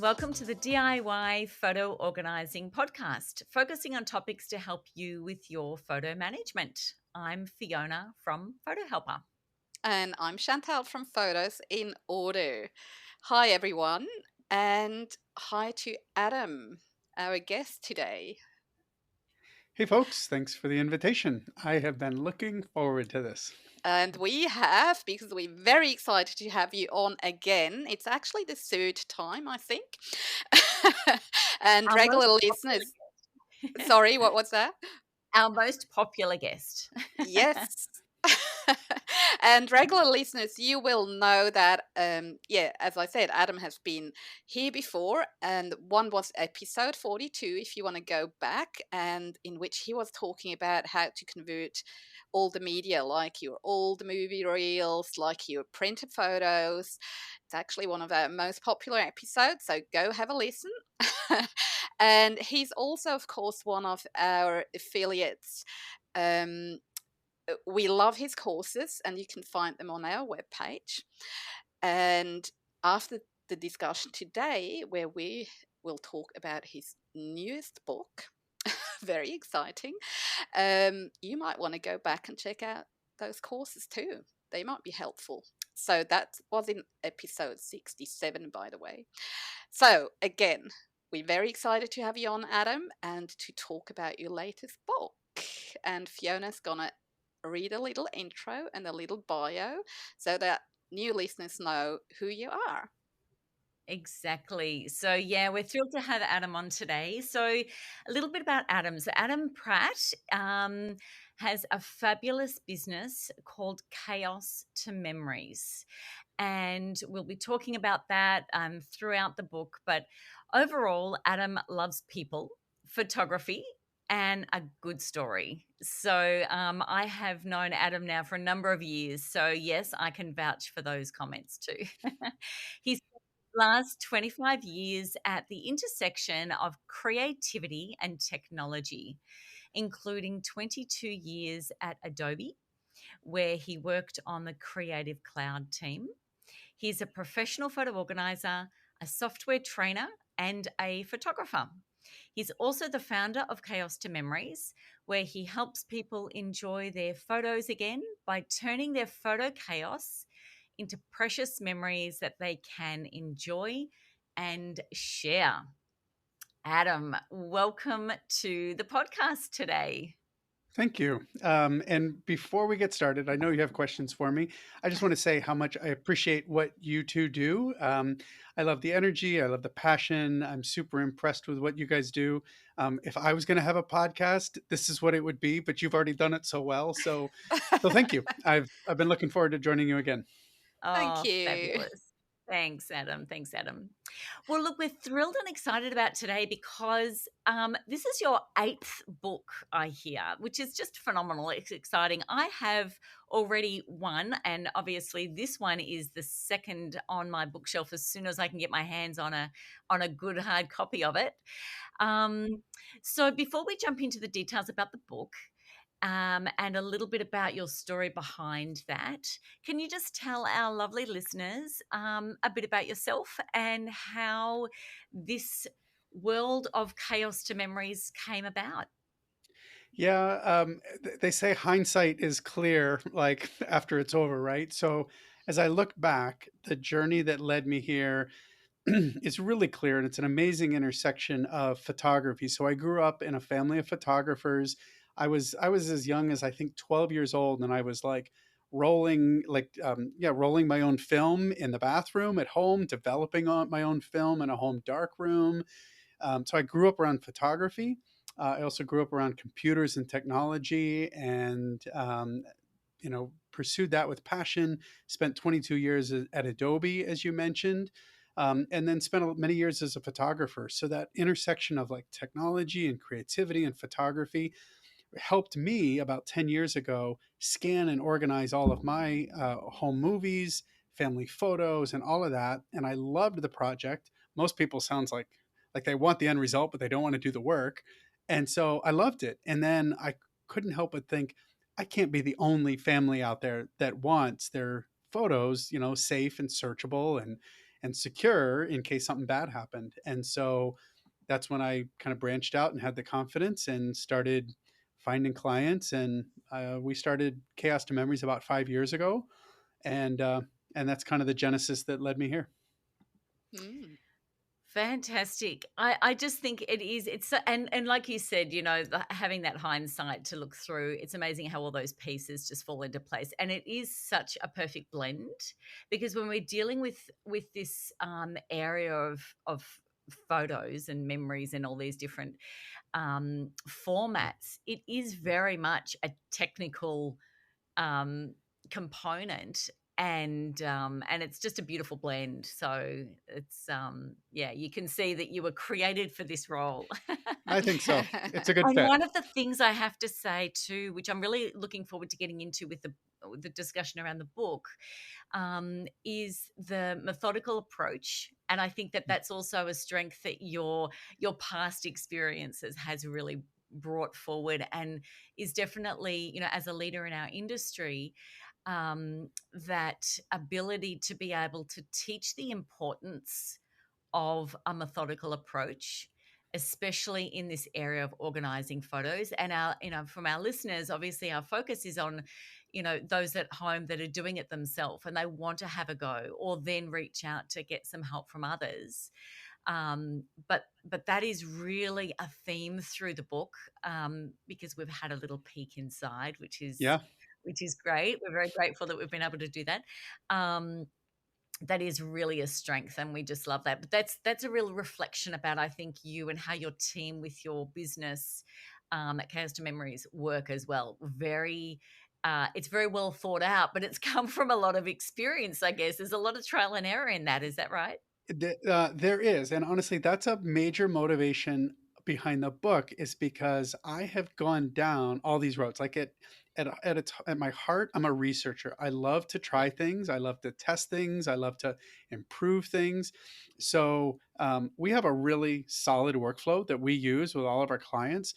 and welcome to the DIY Photo Organising podcast, focusing on topics to help you with your photo management. I'm Fiona from Photo Helper. And I'm Chantal from Photos in Order. Hi, everyone, and hi to Adam, our guest today. Hey, folks, thanks for the invitation. I have been looking forward to this. And we have, because we're very excited to have you on again. It's actually the third time, I think. And Our regular most listeners, popular, sorry, what was that? our most popular guest. Yes. And regular listeners, you will know that, as I said, Adam has been here before, and one was episode 42, if you want to go back, and in which he was talking about how to convert all the media, like your old movie reels, like your printed photos. It's actually one of our most popular episodes, so go have a listen. And he's also, of course, one of our affiliates. We love his courses, and you can find them on our webpage. And after the discussion today, where we will talk about his newest book, very exciting, you might want to go back and check out those courses too. They might be helpful. So that was in episode 67, by the way. So again, we're very excited to have you on, Adam, and to talk about your latest book. And Fiona's gonna read a little intro and a little bio so that new listeners know who you are. Exactly. So, we're thrilled to have Adam on today. So, a little bit about Adam. So, Adam Pratt has a fabulous business called Chaos to Memories. And we'll be talking about that throughout the book. But overall, Adam loves people, photography, and a good story. So, I have known Adam now for a number of years. So, yes, I can vouch for those comments too. He's last 25 years at the intersection of creativity and technology, including 22 years at Adobe, where he worked on the Creative Cloud team. He's a professional photo organizer, a software trainer, and a photographer. He's also the founder of Chaos to Memories, where he helps people enjoy their photos again by turning their photo chaos into precious memories that they can enjoy and share. Adam, welcome to the podcast today. Thank you. And before we get started, I know you have questions for me. I just want to say how much I appreciate what you two do. I love the energy, I love the passion. I'm super impressed with what you guys do. If I was going to have a podcast, this is what it would be, but you've already done it so well. So thank you. I've been looking forward to joining you again. Thank Oh, you. fabulous. Thanks, Adam. Thanks, Adam. Well, look, we're thrilled and excited about today because this is your eighth book, I hear, which is just phenomenal. It's exciting. I have already one, and obviously this one is the second on my bookshelf as soon as I can get my hands on a good hard copy of it. Um, so before we jump into the details about the book, and a little bit about your story behind that. Can you just tell our lovely listeners a bit about yourself and how this world of chaos to memories came about? Yeah, they say hindsight is clear, like after it's over, right? So as I look back, the journey that led me here is really clear, and it's an amazing intersection of photography. So I grew up in a family of photographers. I was as young as I think 12 years old, and I was like rolling my own film in the bathroom at home, developing on my own film in a home dark room. So I grew up around photography. I also grew up around computers and technology, and pursued that with passion. Spent 22 years at Adobe, as you mentioned, and then spent many years as a photographer. So that intersection of like technology and creativity and photography helped me about 10 years ago scan and organize all of my home movies, family photos, and all of that. And I loved the project. Most people sounds like they want the end result, but they don't want to do the work. And so I loved it. And then I couldn't help but think, I can't be the only family out there that wants their photos, safe and searchable and secure in case something bad happened. And so that's when I kind of branched out and had the confidence and started finding clients. And we started Chaos to Memories about 5 years ago, and uh, and that's kind of the genesis that led me here. Mm. Fantastic. I just think it is, and like you said, having that hindsight to look through, it's amazing how all those pieces just fall into place. And it is such a perfect blend, because when we're dealing with this area of photos and memories and all these different formats, it is very much a technical um, component, and it's just a beautiful blend. So it's yeah, you can see that you were created for this role. I think so. It's a good And fit. one of the things I have to say too, which I'm really looking forward to getting into with the discussion around the book, is the methodical approach. And I think that that's also a strength that your past experiences has really brought forward, and is definitely, as a leader in our industry, that ability to be able to teach the importance of a methodical approach, especially in this area of organizing photos. And from our listeners, obviously our focus is on, those at home that are doing it themselves and they want to have a go, or then reach out to get some help from others. But that is really a theme through the book, because we've had a little peek inside, Yeah. which is great. We're very grateful that we've been able to do that. Um, that is really a strength, and we just love that. But that's a real reflection about, I think, you and how your team with your business at Chaos to Memories work as well. It's very well thought out, but it's come from a lot of experience, I guess. There's a lot of trial and error in that. Is that right? There is, and honestly, that's a major motivation behind the book, is because I have gone down all these roads. Like at my heart, I'm a researcher. I love to Yeah. try things. I love to test things. I love to improve things. So we have a really solid workflow that we use with all of our clients,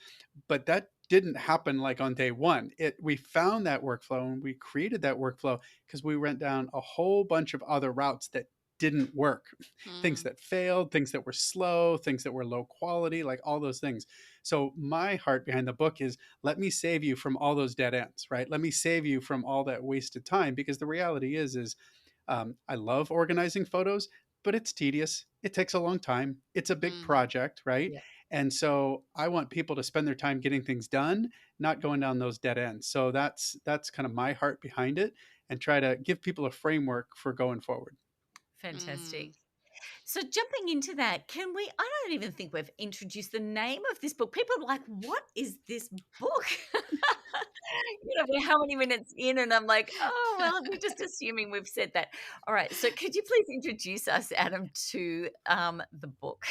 but that didn't happen like on day one. We found that workflow and we created that workflow because we went down a whole bunch of other routes that didn't work, things Mm. that failed, things that were slow, things that were low quality, like all those things. So my heart behind the book is, let me save you from all those dead ends, right? Let me save you from all that wasted time, because the reality is I love organizing photos, but it's tedious. It takes a long time. It's a big Mhm. project, right? Yeah. And so I want people to spend their time getting things done, not going down those dead ends. So that's kind of my heart behind it, and try to give people a framework for going forward. Mm. Fantastic. So jumping into that, can we? I don't even think we've introduced the name of this book. People are like, "What is this book?" We're how many minutes in, and I'm like, "Oh well, we're just assuming we've said that." All right. So could you please introduce us, Adam, to the book?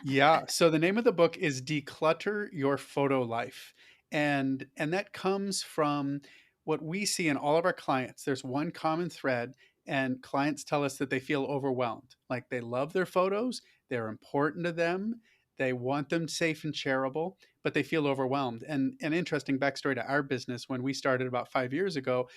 Yeah. So the name of the book is Declutter Your Photo Life. And that comes from what we see in all of our clients. There's one common thread, and clients tell us that they feel overwhelmed. Like they love their photos, they're important to them, they want them safe and shareable, but they feel overwhelmed. And an interesting backstory to our business: when we started about 5 years ago,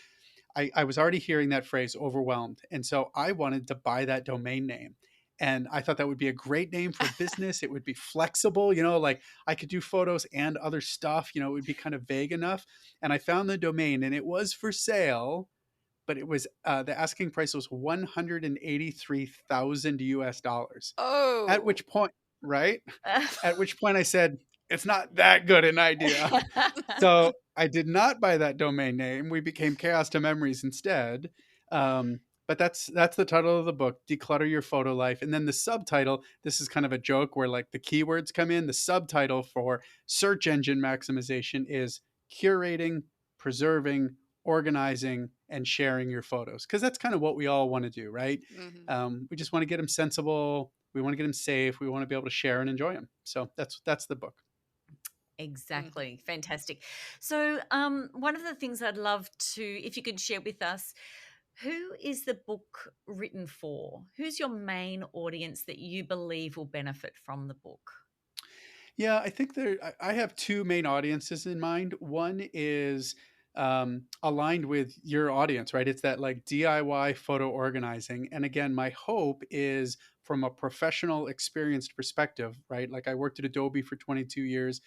I was already hearing that phrase, overwhelmed. And so I wanted to buy that domain name. And I thought that would be a great name for business. It would be flexible, like I could do photos and other stuff, it would be kind of vague enough. And I found the domain and it was for sale, but it was the asking price was 183,000 US dollars. At Oh. which point, right? At which point I said, it's not that good an idea. So I did not buy that domain name. We became Chaos to Memories instead. But that's the title of the book, Declutter Your Photo Life. And then the subtitle, this is kind of a joke where like the keywords come in. The subtitle for search engine maximization is curating, preserving, organizing, and sharing your photos. Because that's kind of what we all want to do, right? Mhm. We just want to get them sensible. We want to get them safe. We want to be able to share and enjoy them. So that's the book. Mhm. Exactly. Fantastic. So, one of the things I'd love to, if you could share with us, who is the book written for? Who's your main audience that you believe will benefit from the book? Yeah, I think I have two main audiences in mind. One is aligned with your audience, right? It's that like DIY photo organizing. And again, my hope is from a professional, experienced perspective, right? Like I worked at Adobe for 22 years.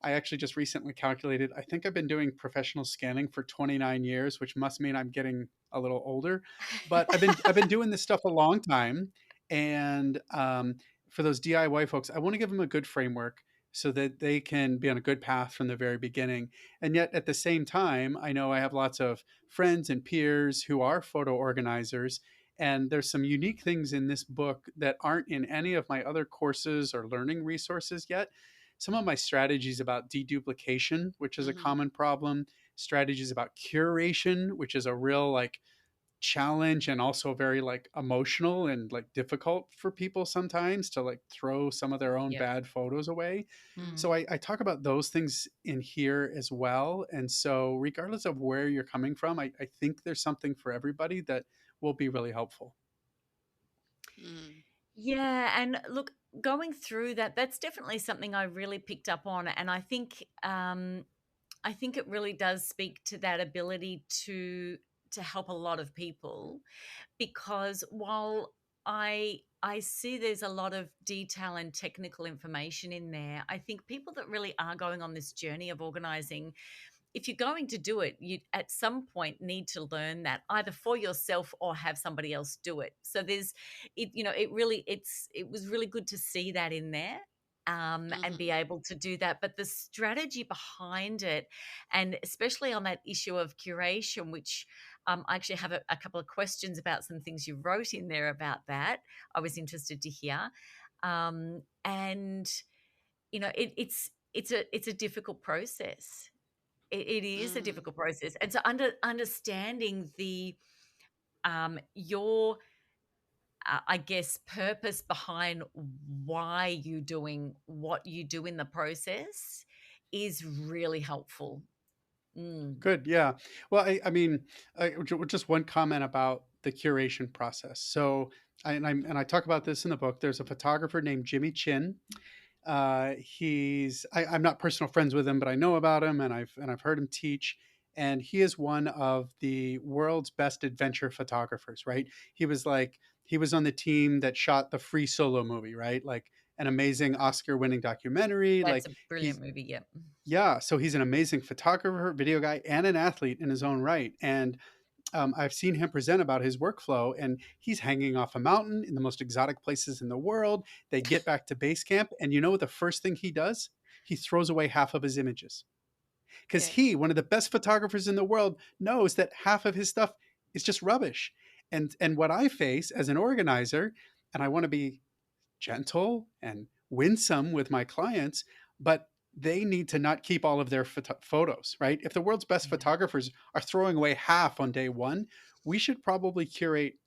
I actually just recently calculated, I think I've been doing professional scanning for 29 years, which must mean I'm getting a little older. But I've been doing this stuff a long time. And for those DIY folks, I want to give them a good framework so that they can be on a good path from the very beginning. And yet at the same time, I know I have lots of friends and peers who are photo organizers. And there's some unique things in this book that aren't in any of my other courses or learning resources yet. Some of my strategies about deduplication, which is a Mm-hmm. common problem, strategies about curation, which is a real like challenge and also very like emotional and like difficult for people sometimes to like throw some of their own Yep. bad photos away. Mm. So I talk about those things in here as well. And so regardless of where you're coming from, I think there's something for everybody that will be really helpful. Mm. Yeah, and look, going through that, that's definitely something I really picked up on, and I think it really does speak to that ability to help a lot of people, because while I see there's a lot of detail and technical information in there, I think people that really are going on this journey of organizing, if you're going to do it, you at some point need to learn that either for yourself or have somebody else do it. So there's it, it was really good to see that in there. And be Mm-hmm. able to do that. But the strategy behind it, and especially on that issue of curation, which I actually have a couple of questions about some things you wrote in there about that. I was interested to hear. And it's a difficult process. It is a Mm. difficult process, and so understanding the your I guess purpose behind why you doing what you do in the process is really helpful. Mm, Good. Yeah. Well, I mean, just one comment about the curation process. So, and I talk about this in the book. There's a photographer named Jimmy Chin. I'm not personal friends with him, but I know about him, and I've heard him teach. And he is one of the world's best adventure photographers. Right? He was on the team that shot the Free Solo movie. Right? Like an amazing Oscar-winning documentary. that's Like a brilliant he's movie. Yep. yeah, so he's an amazing photographer, video guy, and an athlete in his own right. And I've seen him present about his workflow, and he's hanging off a mountain in the most exotic places in the world. They get back to base camp, and you know what the first thing he does? He throws away half of his images because Yeah. he, one of the best photographers in the world, knows that half of his stuff is just rubbish. And what I face as an organizer, and I want to be gentle and winsome with my clients, but they need to not keep all of their photos, right? If the world's best Yeah. photographers are throwing away half on day one, we should probably curate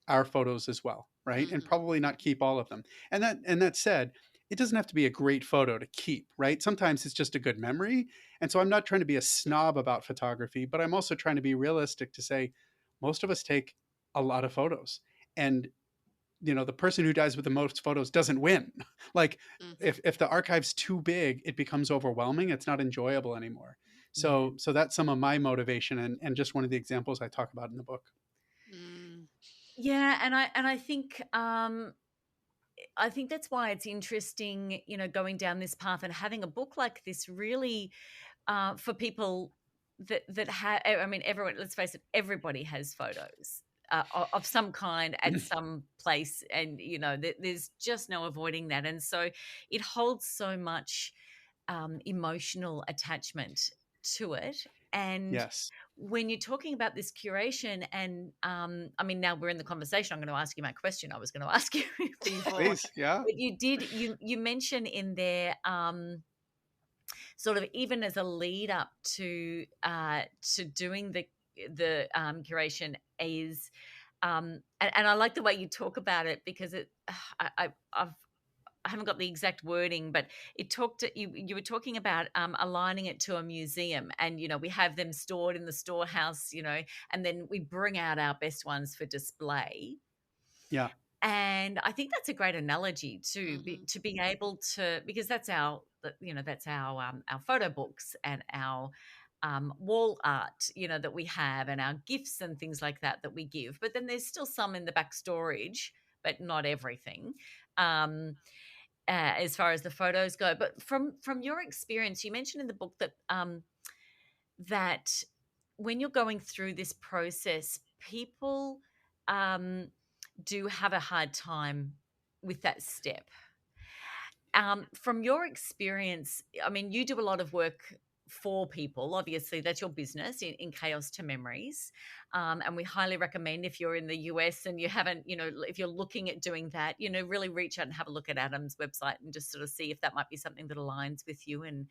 our photos as well, right? And Mm-hmm. probably not keep all of them. And that said, it doesn't have to be a great photo to keep, right? Sometimes it's just a good memory. And so I'm not trying to be a snob about photography, but I'm also trying to be realistic to say most of us take a lot of photos. And the person who dies with the most photos doesn't win. Like Mm-hmm. if the archive's too big, it becomes overwhelming. It's not enjoyable anymore. Yeah. So that's some of my motivation and just one of the examples I talk about in the book. Mm. Yeah, and I think that's why it's interesting, going down this path and having a book like this really for people that have. I mean, everyone. Let's face it, everybody has photos of some kind at some place, and there's just no avoiding that. And so, it holds so much emotional attachment to it. And Yes, when you're talking about this curation, and I mean, now we're in the conversation, I'm going to ask you my question I was going to ask you before, please. Yeah. but you mention in there, sort of even as a lead up to doing the curation is, and I like the way you talk about it, because I haven't got the exact wording, but you were talking about aligning it to a museum, and we have them stored in the storehouse, and then we bring out our best ones for display. Yeah. And I think that's a great analogy Mm-hmm. to be able to, because that's our photo books and our wall art, that we have, and our gifts and things like that we give. But then there's still some in the back storage, but not everything. As far as the photos go, but from your experience, you mentioned in the book that when you're going through this process, people um, do have a hard time with that step. From your experience, I mean, you do a lot of work for people. Obviously, that's your business in Chaos to Memories. And we highly recommend, if you're in the US and you haven't, if you're looking at doing that, really reach out and have a look at Adam's website and just sort of see if that might be something that aligns with you, and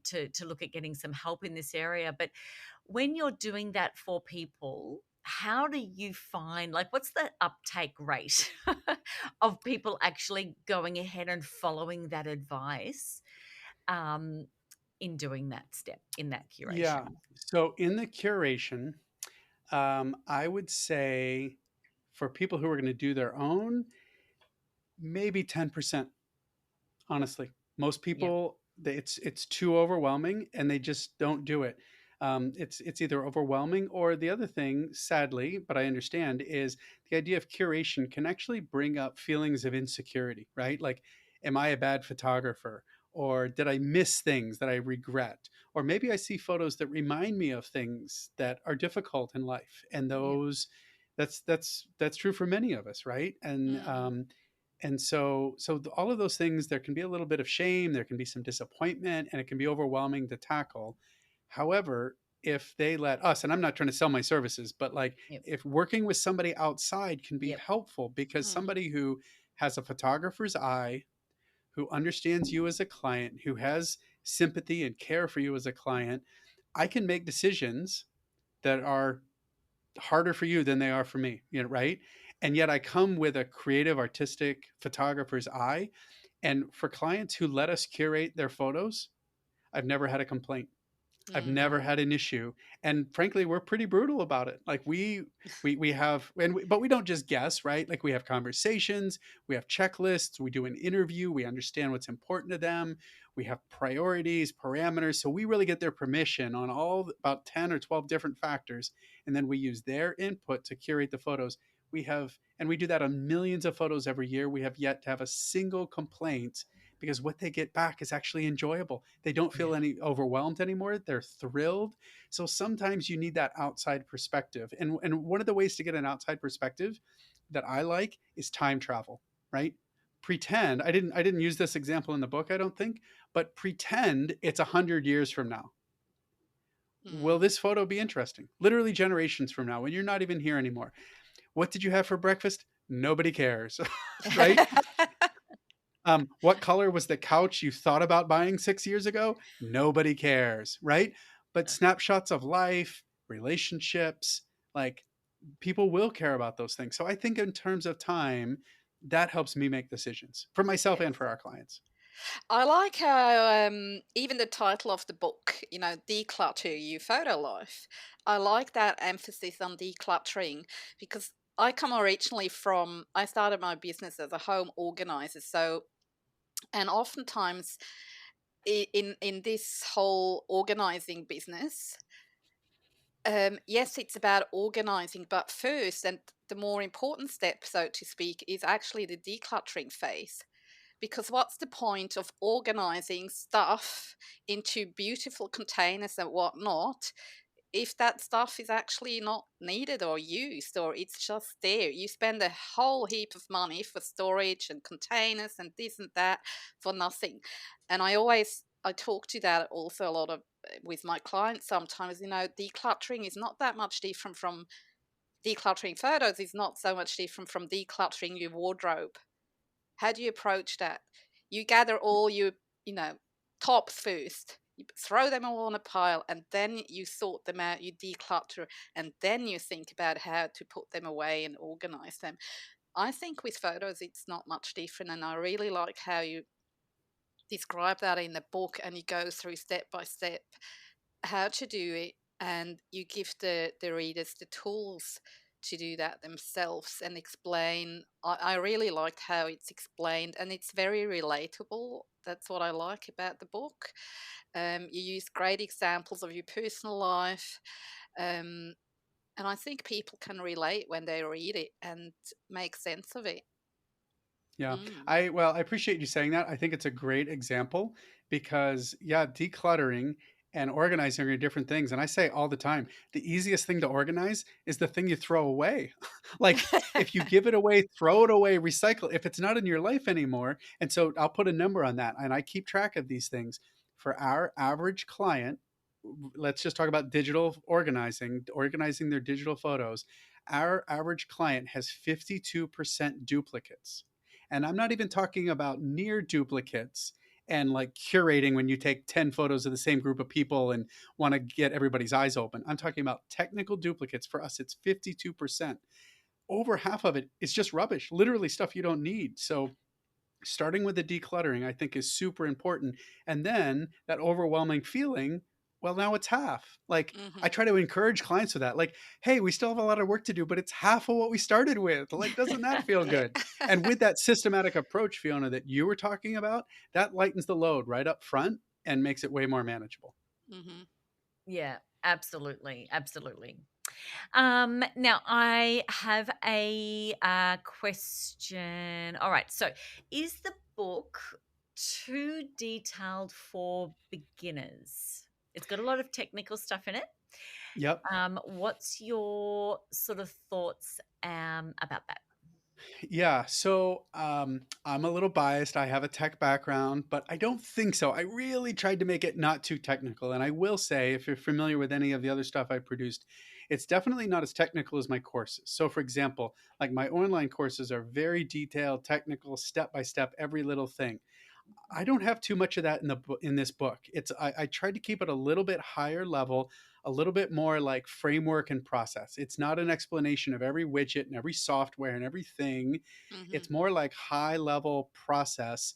to look at getting some help in this area. But when you're doing that for people, how do you find, like, what's the uptake rate of people actually going ahead and following that advice, um, in doing that step, in that Yeah. curation? So in the curation, I would say for people who are going to do their own, maybe 10%. Honestly, most Yep. people, it's too overwhelming and they just don't do it. It's either overwhelming, or the other thing, sadly, but I understand, is the idea of curation can actually bring up feelings of insecurity, right? Like, am I a bad photographer? Or did I miss things that I regret? Or maybe I see photos that remind me of things that are difficult in life, and Yep. those, that's true for many of us, right? Mm. And all of those things, there can be a little bit of shame, there can be some disappointment, and it can be overwhelming to tackle. However, if they let us, and I'm not trying to sell my services, but like, Yep. if working with somebody outside can be Yep. helpful, because Mm. somebody who has a photographer's eye, who understands you as a client, who has sympathy and care for you as a client, I can make decisions that are harder for you than they are for me, right? And yet I come with a creative, artistic photographer's eye. And for clients who let us curate their photos, I've never had a complaint. I've never Mm. had an issue, and frankly, we're pretty brutal about it. Like, we have, but we don't just guess, right? Like, we have conversations, we have checklists, we do an interview, we understand what's important to them, we have priorities, parameters. So we really get their permission on about 10 or 12 different factors, and then we use their input to curate the photos. And we do that on millions of photos every year. We have yet to have a single complaint, because what they get back is actually enjoyable. They don't Yeah. feel any overwhelmed anymore. They're thrilled. So sometimes you need that outside perspective. And one of the ways to get an outside perspective that I like is time travel, right? Pretend, I didn't use this example in the book, I don't think, but pretend it's 100 years from now. Will Mm. this photo be interesting? Literally generations from now, when you're not even here anymore. What did you have for breakfast? Nobody cares, right? What color was the couch you thought about buying 6 years ago? Nobody cares, right? But snapshots of life, relationships, like, people will care about those things. So I think in terms of time, that helps me make decisions for myself Yes. and for our clients. I like how even the title of the book, Declutter Your Photo Life. I like that emphasis on decluttering, because I started my business as a home organizer. So, and oftentimes in this whole organizing business, yes, it's about organizing, but first, and the more important step, so to speak, is actually the decluttering phase. Because what's the point of organizing stuff into beautiful containers and whatnot if that stuff is actually not needed or used, or it's just there? You spend a whole heap of money for storage and containers and this and that for nothing. And I talk to that also a lot of with my clients sometimes. Decluttering is not that much different from decluttering photos, is not so much different from decluttering your wardrobe. How do you approach that? You gather all your, you know, tops first. You throw them all on a pile, and then you sort them out, you declutter, and then you think about how to put them away and organize them. I think with photos, it's not much different, and I really like how you describe that in the book, and you go through step by step how to do it, and you give the readers the tools to do that themselves and explain. I really liked how it's explained, and it's very relatable. That's what I like about the book. You use great examples of your personal life, um, and I think people can relate when they read it and make sense of it. Yeah. Mm. I appreciate you saying that. I think it's a great example because yeah, decluttering and organizing are different things. And I say all the time, the easiest thing to organize is the thing you throw away. Like if you give it away, throw it away, recycle if it's not in your life anymore. And so I'll put a number on that and I keep track of these things. For our average client, let's just talk about digital organizing, organizing their digital photos. Our average client has 52% duplicates. And I'm not even talking about near duplicates and like curating when you take 10 photos of the same group of people and want to get everybody's eyes open. I'm talking about technical duplicates. For us, it's 52%. Over half of it is just rubbish, literally stuff you don't need. So starting with the decluttering, I think, is super important. And then that overwhelming feeling, well, now it's half. Like I Hmm. try to encourage clients with that. Like, hey, we still have a lot of work to do, but it's half of what we started with. Like, doesn't that feel Yeah. good? And with that systematic approach, Fiona, that you were talking about, that lightens the load right up front and makes it way more manageable. Hmm. Yeah, absolutely, absolutely. Now I have a question. All right, so is the book too detailed for beginners? It's got a lot of technical stuff in it. Yep. What's your sort of thoughts about that? Yeah, so I'm a little biased. I have a tech background, but I don't think so. I really tried to make it not too technical. And I will say, if you're familiar with any of the other stuff I produced, it's definitely not as technical as my courses. So, for example, like my online courses are very detailed, technical, step by step, every little thing. I don't have too much of that in in this book. I tried to keep it a little bit higher level, a little bit more like framework and process. It's not an explanation of every widget and every software and everything. Hmm. It's more like high level process.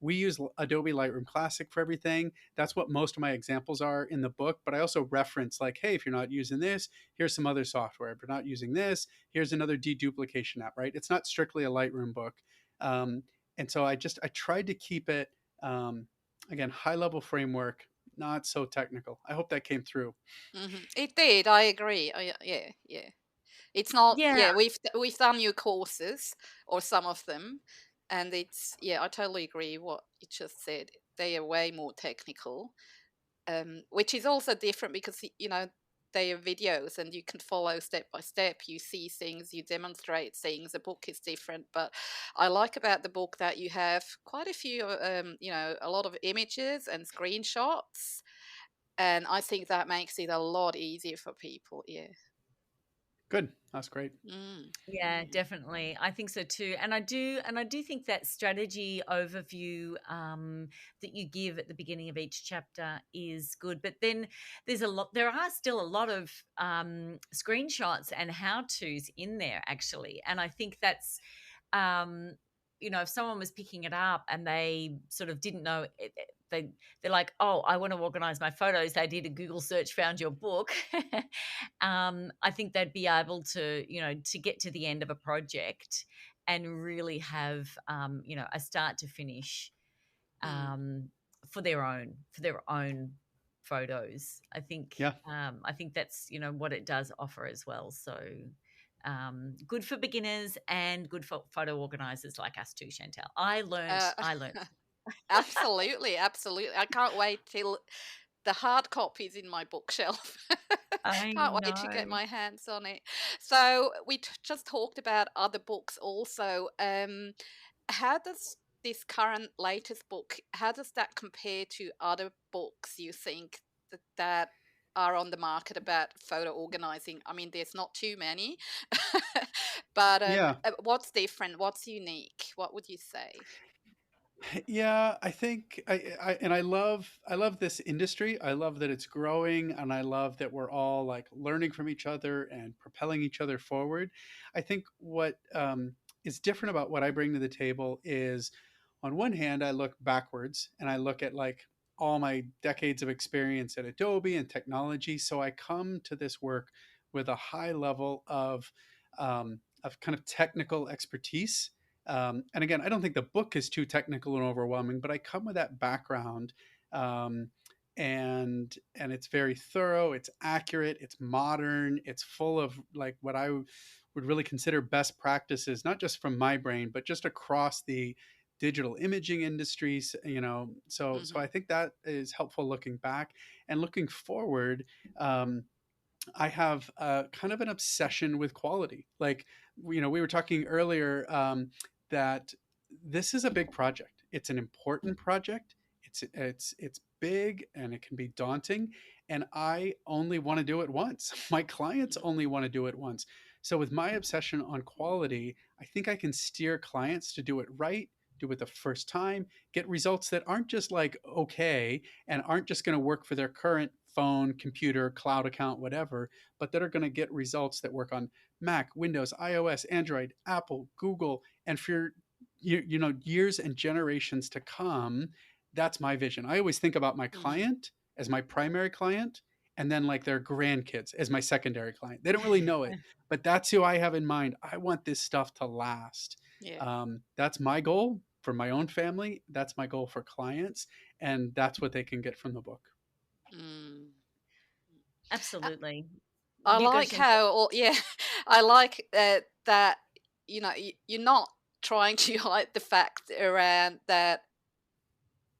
We use Adobe Lightroom Classic for everything. That's what most of my examples are in the book. But I also reference like, hey, if you're not using this, here's some other software. If you're not using this, here's another deduplication app. Right? It's not strictly a Lightroom book. Um, and so I tried to keep it um, again high level framework, not so technical. I hope that came through. Hmm. It did. I agree. Yeah, yeah. It's not. Yeah, Yeah, we've done your courses or some of them, and it's yeah. I totally agree what you just said. They are way more technical, which is also different because they are videos and you can follow step by step. You see things, you demonstrate things. A book is different, but I like about the book that you have quite a few, a lot of images and screenshots, and I think that makes it a lot easier for people. Yeah. Good, that's great. Mm. yeah, Mm. definitely. I think so too. And I do think that strategy overview that you give at the beginning of each chapter is good. But then there are still a lot of screenshots and how-tos in there actually. And I think that's um, if someone was picking it up and they sort of didn't know they're like, oh, I want to organize my photos. They did a Google search, found your book. I think they'd be able to, to get to the end of a project and really have, a start to finish Mm. um, for their own photos. Yeah, I think that's what it does offer as well. So good for beginners and good for photo organizers like us too, Chantal. I learnt. Uh, I learnt. Absolutely, absolutely. I can't wait till the hard copy's in my bookshelf. I Can't wait to get know. my hands on it. So we just talked about other books also. How does this current latest book, how does that compare to other books you think that are on the market about photo organizing? I mean, there's not too many, but yeah. what's different? What's unique? What would you say? Yeah, I think I love this industry. I love that it's growing and I love that we're all like learning from each other and propelling each other forward. I think what is different about what I bring to the table is on one hand I look backwards and I look at like all my decades of experience at Adobe and technology, so I come to this work with a high level of kind of technical expertise. And again, I don't think the book is too technical and overwhelming, but I come with that background. Um, and it's very thorough, it's accurate, it's modern, it's full of like what I would really consider best practices, not just from my brain, but just across the digital imaging industries, so I Mhm. think that is helpful looking back. And looking forward, um, I have kind of an obsession with quality. Like, we were talking earlier, that this is a big project. It's an important project. It's big and it can be daunting. And I only want to do it once. My clients only want to do it once. So with my obsession on quality, I think I can steer clients to do it right, do it the first time, get results that aren't just like okay, and aren't just going to work for their current phone, computer, cloud account, whatever, but that are going to get results that work on Mac, Windows, iOS, Android, Apple, Google, and for years and generations to come. That's my vision. I always think about my Mhm. client as my primary client, and then like their grandkids as my secondary client. They don't really know it, but that's who I have in mind. I want this stuff to last. Yeah. That's my goal for my own family. That's my goal for clients, and that's what they can get from the book. Mm. I Absolutely. I You go, like Chantal. how, or yeah, I like that you're not trying to hide the fact around that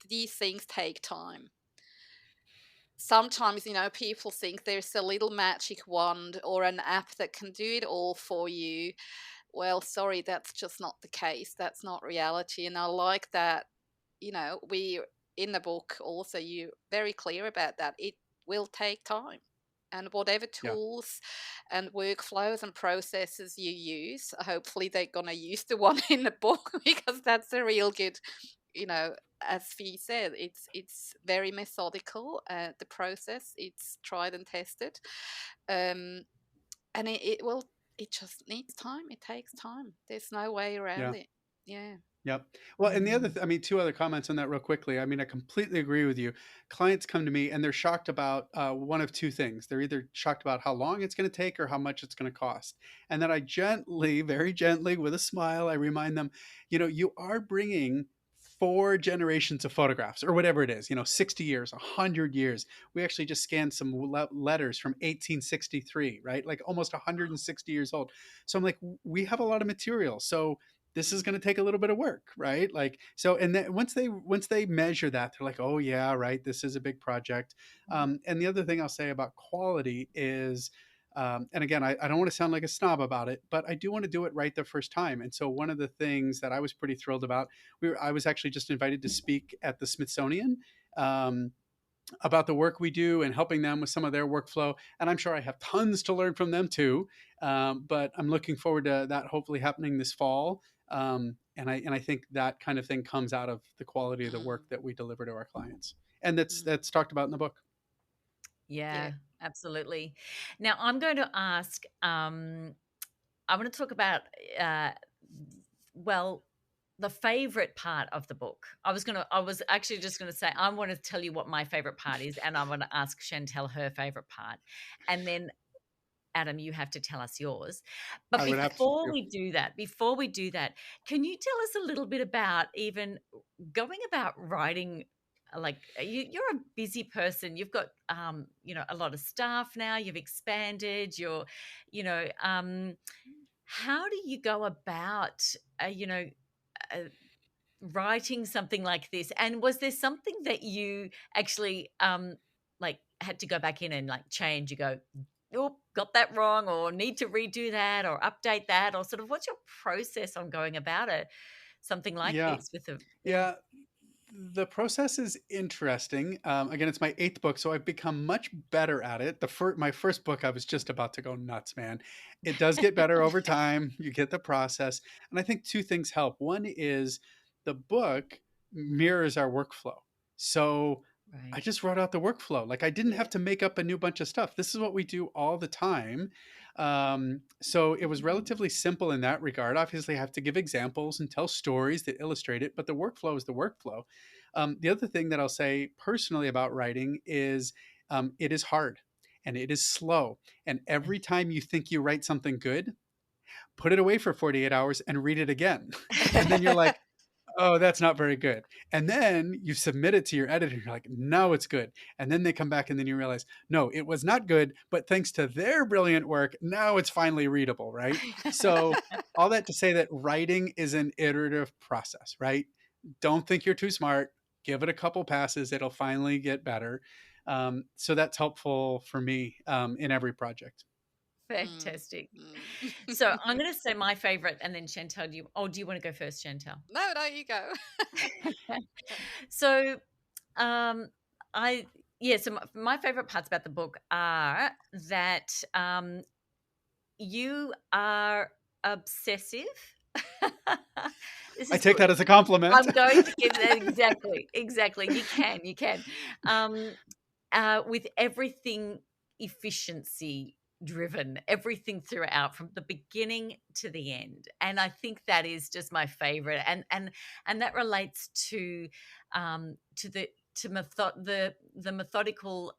these things take time. Sometimes, people think there's a little magic wand or an app that can do it all for you. Well, sorry, that's just not the case. That's not reality. And I like that, we in the book also you very clear about that. It will take time. And whatever Yeah, tools and workflows and processes you use, hopefully they're gonna use the one in the book because that's a real good, you know, as Fee said, it's very methodical. The process, it's tried and tested, um, and it just needs time. It takes time. There's no way around yeah. it. Yeah. Yep. Well, and the other, Mm. I mean, two other comments on that real quickly. I mean, I completely agree with you. Clients come to me and they're shocked about one of two things. They're either shocked about how long it's going to take or how much it's going to cost. And then I gently, very gently, with a smile, I remind them, you are bringing four generations of photographs or whatever it is, 60 years, 100 years. We actually just scanned some letters from 1863, right? Like almost 160 years old. So I'm like, we have a lot of material. So this is Mm, going to take a little bit of work, right? Like, so, and then once they measure that, they're like, oh yeah, right, this is a big project. And the other thing I'll say about quality is, and again, I don't want to sound like a snob about it, but I do want to do it right the first time. And so one of the things that I was pretty thrilled about, I was actually just invited to speak at the Smithsonian. Um, about the work we do and helping them with some of their workflow. And I'm sure I have tons to learn from them too. But I'm looking forward to that hopefully happening this fall. And I think that kind of thing comes out of the quality of the mm, work that we deliver to our clients, and that's mm. that's talked about in the book. Yeah. Yeah, absolutely. Now I'm going to ask, I want to talk about, uh, well, the favorite part of the book. I was actually just gonna say, I want to tell you what my favorite part is, and I want to ask Chantel her favorite part. And then Adam, you have to tell us yours. But I would have to do. before we do that, can you tell us a little bit about even going about writing? Like you're a busy person. You've got a lot of staff now. You've expanded. You know, how do you go about uh, writing something like this? And was there something that you actually like had to go back in and like change? You go, oh, got that wrong, or need to redo that, or update that, or sort of what's your process on going about it? Something like Yeah, this with a yeah. yeah. The process is interesting. Again, it's my eighth book, so I've become much better at it. My first book, I was just about to go nuts, man. It does get better over time. You get the process, and I think two things help. One is the book mirrors our workflow, so I Right. just wrote out the workflow. Like I didn't Yeah. have to make up a new bunch of stuff. This is what we do all the time. So it was relatively simple in that regard. Obviously, I have to give examples and tell stories that illustrate it, but the workflow is the workflow. The other thing that I'll say personally about writing is it is hard. and it is slow. And every time you think you write something good, put it away for 48 hours and read it again. And then you're like, oh, that's not very good. And then you submit it to your editor. You're like, no, it's good. And then they come back and then you realize, no, it was not good, but thanks to their brilliant work, now it's finally readable, right? So, all that to say that writing is an iterative process, right? Don't think you're too smart. Give it a couple passes. It'll finally get better. So, that's helpful for me in every project. Mm, Fantastic. mm. So I'm going to say my favorite, and then Chantal, do you want to go first, Chantal? No, no, you go. So, um, I yeah. So my favorite parts about the book are that you are obsessive. This I is take good. that as a compliment. I'm going to give that exactly. You can. With everything efficiency driven, everything throughout from the beginning to the end. And I think that is just my favorite. And that relates to the methodical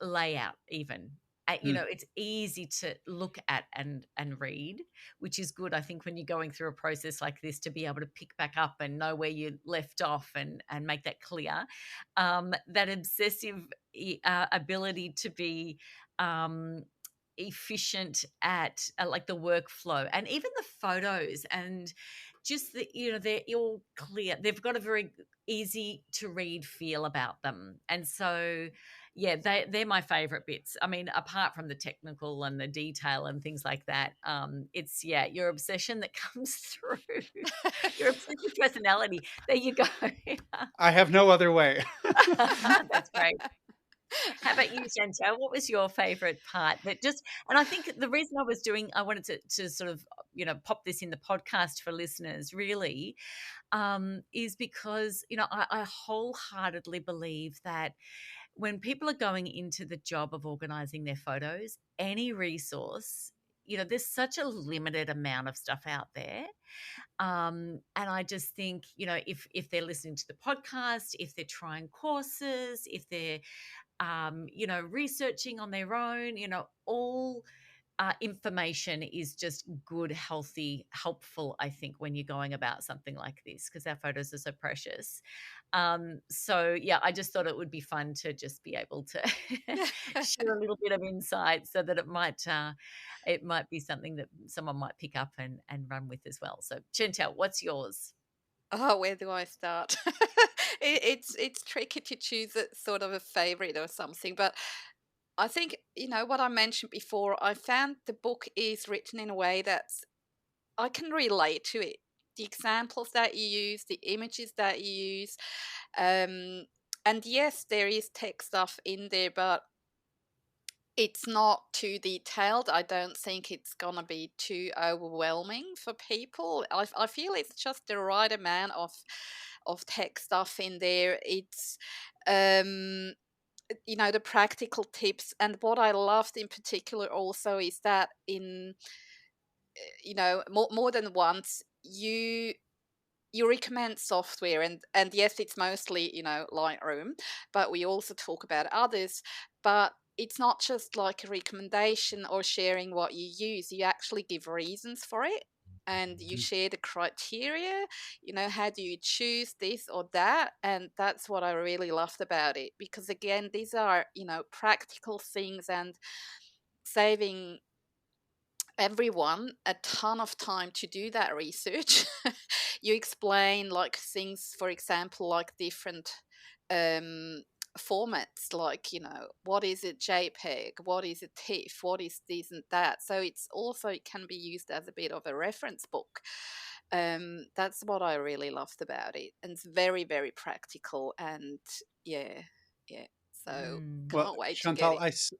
layout even. Mm. It's easy to look at and read, which is good, I think, when you're going through a process like this, to be able to pick back up and know where you left off and make that clear. That obsessive ability to be um, efficient at like the workflow and even the photos, and just they're all clear. They've got a very easy to read feel about them, and so yeah, they're my favorite bits. I mean, apart from the technical and the detail and things like that, it's your obsession that comes through. Your obsessive personality. There you go. I have no other way. That's great. How about you, Chantal? What was your favorite part? And I think the reason I wanted to sort of, pop this in the podcast for listeners really, is because, I wholeheartedly believe that when people are going into the job of organizing their photos, any resource, there's such a limited amount of stuff out there. And I just think, if they're listening to the podcast, if they're trying courses, if they're researching on their own, all information is just good, healthy, helpful, I think, when you're going about something like this, because our photos are so precious. So, yeah, I just thought it would be fun to just be able to share a little bit of insight so that it might be something that someone might pick up and run with as well. So, Chantal, what's yours? Oh, where do I start? It's tricky to choose a sort of a favorite or something, but I think what I mentioned before. I found the book is written in a way that I can relate to it. The examples that you use, the images that you use, um, and yes, there is tech stuff in there, but it's not too detailed. I don't think it's gonna be too overwhelming for people. I feel it's just the right amount of tech stuff in there. It's um the practical tips, and what I loved in particular also is that in more than once you recommend software, and yes, it's mostly Lightroom, but we also talk about others. But it's not just like a recommendation or sharing what you use. You actually give reasons for it, and you Mm. share the criteria. How do you choose this or that? And that's what I really loved about it, because again, these are practical things, and saving everyone a ton of time to do that research. You explain like things, for example, like different um, formats, like, what is a JPEG, what is a TIFF, what is this and that. So it can be used as a bit of a reference book. That's what I really loved about it. And it's very, very practical. And yeah, yeah. So Mm. Well, can't wait to get Chantal, it.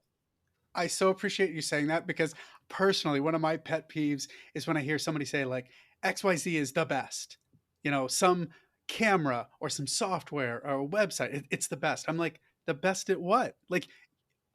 I so appreciate you saying that because personally, one of my pet peeves is when I hear somebody say like XYZ is the best. Some camera or some software or a website, it's the best. I'm like, the best at what? Like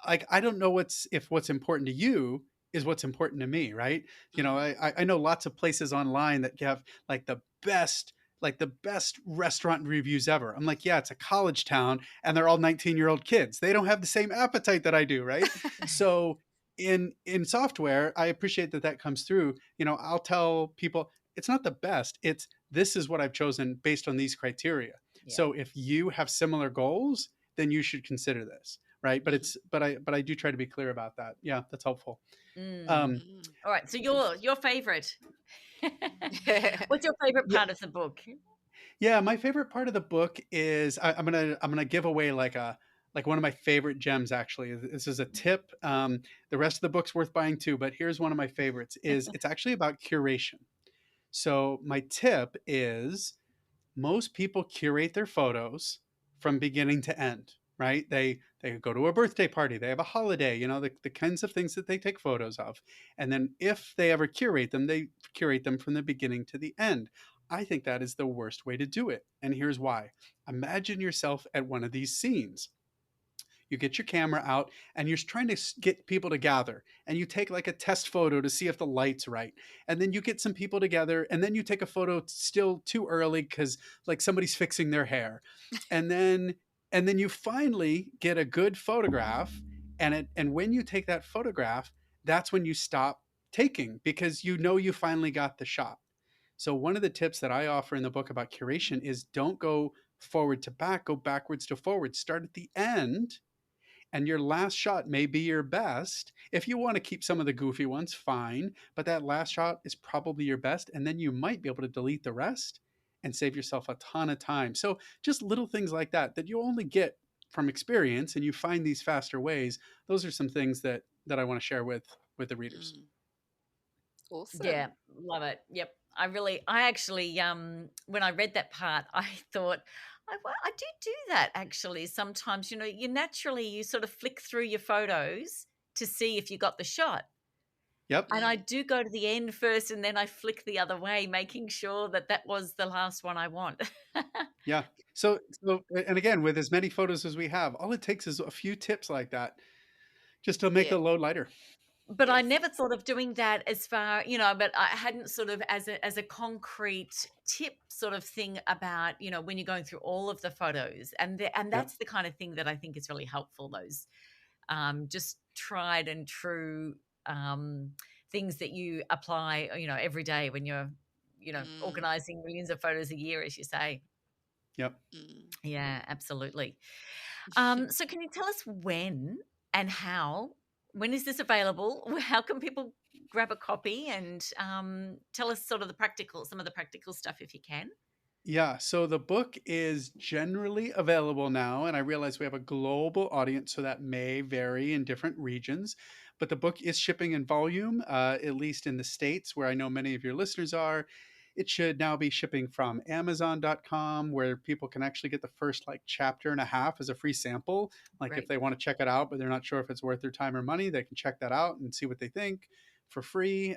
I don't know what's important to you is what's important to me, right? Mm, I know lots of places online that have like the best like the best restaurant reviews ever. I'm like, yeah, it's a college town and they're all 19-year-old kids. They don't have the same appetite that I do, right? So in software, I appreciate that that comes through. You know, I'll tell people it's not the best. It's this is what I've chosen based on these criteria. Yeah. So if you have similar goals, then you should consider this, right? But Mhm. it's but I do try to be clear about that. Yeah, that's helpful. Mm. Um, Mm. All right. So your favorite. Yeah. What's your favorite yeah, part of the book? yeah. My favorite part of the book is I'm gonna give away like one of my favorite gems. Actually, this is a tip. The rest of the book's worth buying too, but here's one of my favorites. Is it's actually about curation. So my tip is most people curate their photos from beginning to end, right? They go to a birthday party, they have a holiday, you know, the kinds of things that they take photos of. And then if they ever curate them, they curate them from the beginning to the end. I think that is the worst way to do it. And here's why. Imagine yourself at one of these scenes. You get your camera out and you're trying to get people to gather, and you take like a test photo to see if the light's right, and then you get some people together and then you take a photo still too early because like somebody's fixing their hair, and then you finally get a good photograph, and when you take that photograph, that's when you stop taking because you know you finally got the shot. So one of the tips that I offer in the book about curation is don't go forward to back, go backwards to forward, start at the end, and your last shot may be your best. If you want to keep some of the goofy ones, fine, but that last shot is probably your best, and then you might be able to delete the rest and save yourself a ton of time. So just little things like that that you only get from experience, and you find these faster ways. Those are some things that I want to share with the readers. Mm. Yeah, Awesome. love it. Yep. I actually, when I read that part, I thought, I do that actually. Sometimes, you know, you sort of flick through your photos to see if you got the shot. Yep. And I Mm. do go to the end first and then I flick the other way, making sure that that was the last one I want. Yeah. So and again, with as many photos as we have, all it takes is a few tips like that just to make Yeah. the load lighter. But I Yes. never thought of doing that as far, but I hadn't sort of as a concrete tip sort of thing about, when you're going through all of the photos. And Yep. that's the kind of thing that I think is really helpful, those just tried and true um, things that you apply, every day when you're, Mm. organizing millions of photos a year, as you say. Yep. Mm. Yeah, absolutely. So can you tell us and how? When is this available? How can people grab a copy and tell us sort of some of the practical stuff if you can? Yeah, so the book is generally available now, and I realize we have a global audience, so that may vary in different regions. But the book is shipping in volume, at least in the States, where I know many of your listeners are. It should now be shipping from Amazon.com, where people can actually get the first like chapter and a half as a free sample. Like if Great. they want to check it out, but they're not sure if it's worth their time or money, they can check that out and see what they think for free.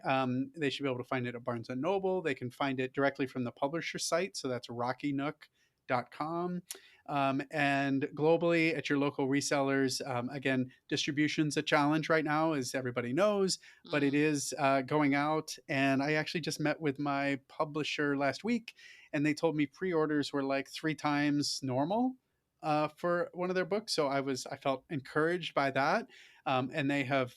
They should be able to find it at Barnes and Noble. They can find it directly from the publisher site. So that's rockynook.com. And globally at your local resellers. Again, distribution's a challenge right now, as everybody knows, but it Mm. is going out. And I actually just met with my publisher last week, and they told me pre-orders were like 3 times normal for one of their books. So I felt encouraged by that, and they have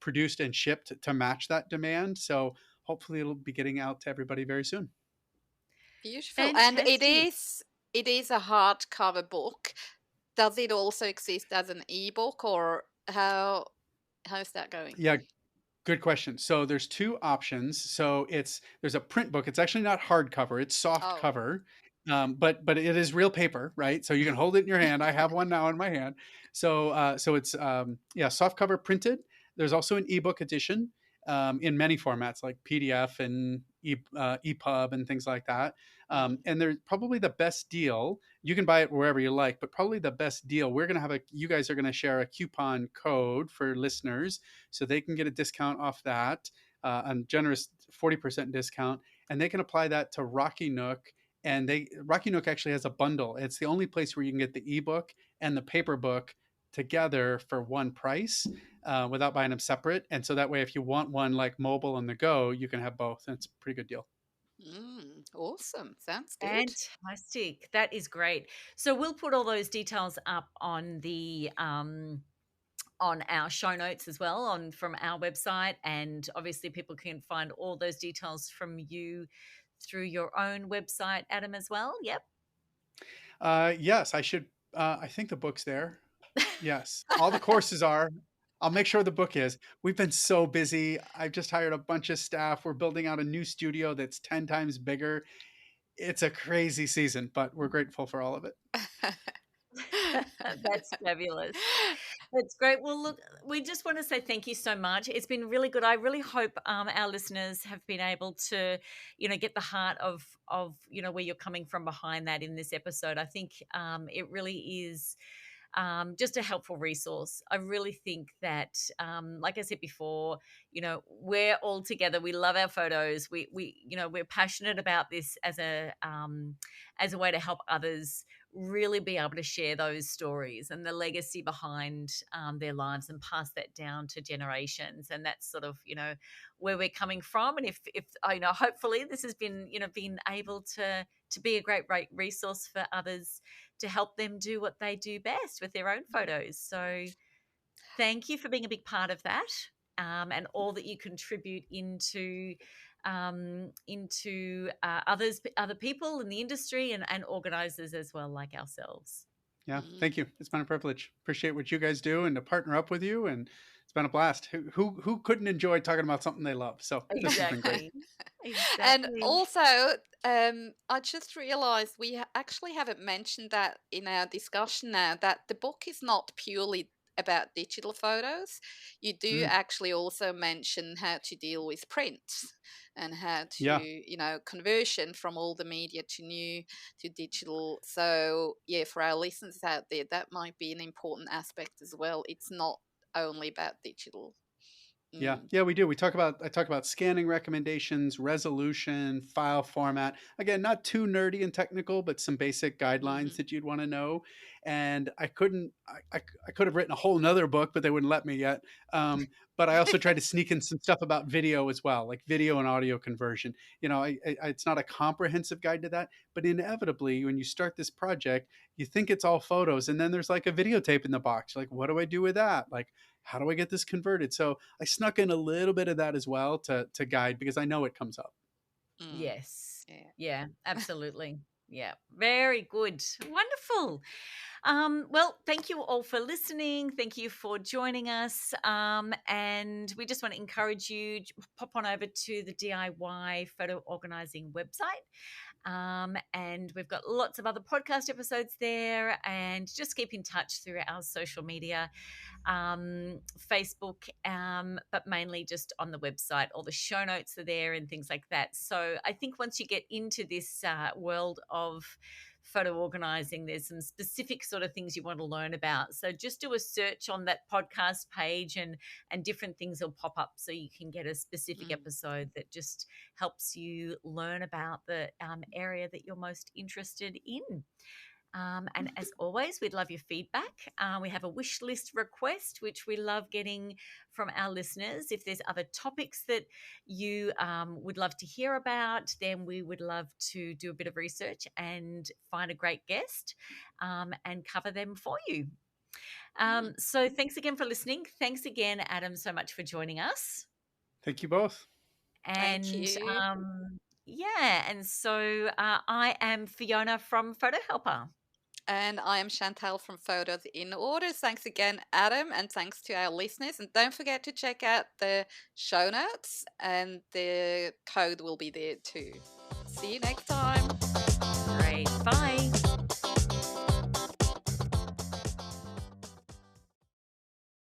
produced and shipped to match that demand. So hopefully it'll be getting out to everybody very soon. Beautiful. And Fantastic. it is a hardcover book. Does it also exist as an ebook, or how is that going? Yeah, good question. So there's two options. So there's a print book. It's actually not hardcover. It's soft Oh. cover, but it is real paper, right? So you can hold it in your hand. I have one now in my hand. So it's yeah, soft cover printed. There's also an ebook edition in many formats like PDF and EPUB and things like that. Mm. And they're probably the best deal. You can buy it wherever you like, but probably the best deal. You guys are going to share a coupon code for listeners so they can get a discount off that, a generous 40% discount, and they can apply that to Rocky Nook. And Rocky Nook actually has a bundle. It's the only place where you can get the ebook and the paper book together for one price without buying them separate. And so that way, if you want one like mobile on the go, you can have both. And it's a pretty good deal. Mm. Awesome. Sounds good. Fantastic. That is great. So we'll put all those details up on our show notes as well on from our website, and obviously people can find all those details from you through your own website, Adam, as well. Yep. Yes, I should. I think the book's there. Yes, all the courses are. I'll make sure the book is. We've been so busy. I've just hired a bunch of staff. We're building out a new studio that's 10 times bigger. It's a crazy season, but we're grateful for all of it. That's fabulous. That's great. Well, look, we just want to say thank you so much. It's been really good. I really hope our listeners have been able to, get the heart of where you're coming from behind that in this episode. I think it really is just a helpful resource. I really think that, like I said before, we're all together. We love our photos. We're passionate about this as a way to help others really be able to share those stories and the legacy behind their lives and pass that down to generations. And that's sort of, where we're coming from. And if hopefully this has been able to be a great resource for others to help them do what they do best with their own photos. So thank you for being a big part of that, and all that you contribute into other people in the industry and organizers as well, like ourselves. Yeah, thank you. It's been a privilege. Appreciate what you guys do and to partner up with you, and it's been a blast. Who couldn't enjoy talking about something they love? So this has been great. Exactly. And also, I just realized we actually haven't mentioned that in our discussion now, that the book is not purely about digital photos. You do Mm, actually also mention how to deal with print and how yeah, to, conversion from all the media to digital. So, yeah, for our listeners out there, that might be an important aspect as well. It's not only about digital. yeah, Mm. yeah. We do. I talk about scanning recommendations, resolution, file format. Again, not too nerdy and technical, but some basic guidelines Hmm. that you'd want to know. And I couldn't. I could have written a whole nother book, but they wouldn't let me yet. But I also tried to sneak in some stuff about video as well, like video and audio conversion. It's not a comprehensive guide to that, but inevitably, when you start this project, you think it's all photos, and then there's like a videotape in the box. You're like, what do I do with that? Like, how do I get this converted? So I snuck in a little bit of that as well to guide, because I know it comes up. Mm. Yes. Yeah. Yeah, absolutely. Yeah, very good. Wonderful. Well, thank you all for listening. Thank you for joining us. And we just want to encourage you to pop on over to the DIY photo organizing website. And we've got lots of other podcast episodes there, and just keep in touch through our social media, Facebook, but mainly just on the website. All the show notes are there and things like that. So I think once you get into this world of photo organizing, there's some specific sort of things you want to learn about. So just do a search on that podcast page, and different things will pop up, so you can get a specific Mm. episode that just helps you learn about the area that you're most interested in. And as always, we'd love your feedback. We have a wish list request, which we love getting from our listeners. If there's other topics that you would love to hear about, then we would love to do a bit of research and find a great guest, and cover them for you. So thanks again for listening. Thanks again, Adam, so much for joining us. Thank you both. Thank And you. yeah, and so I am Fiona from Photo Helper. And I am Chantal from Photos in Orders. Thanks again, Adam, and thanks to our listeners. And don't forget to check out the show notes, and the code will be there too. See you next time. Great. Bye.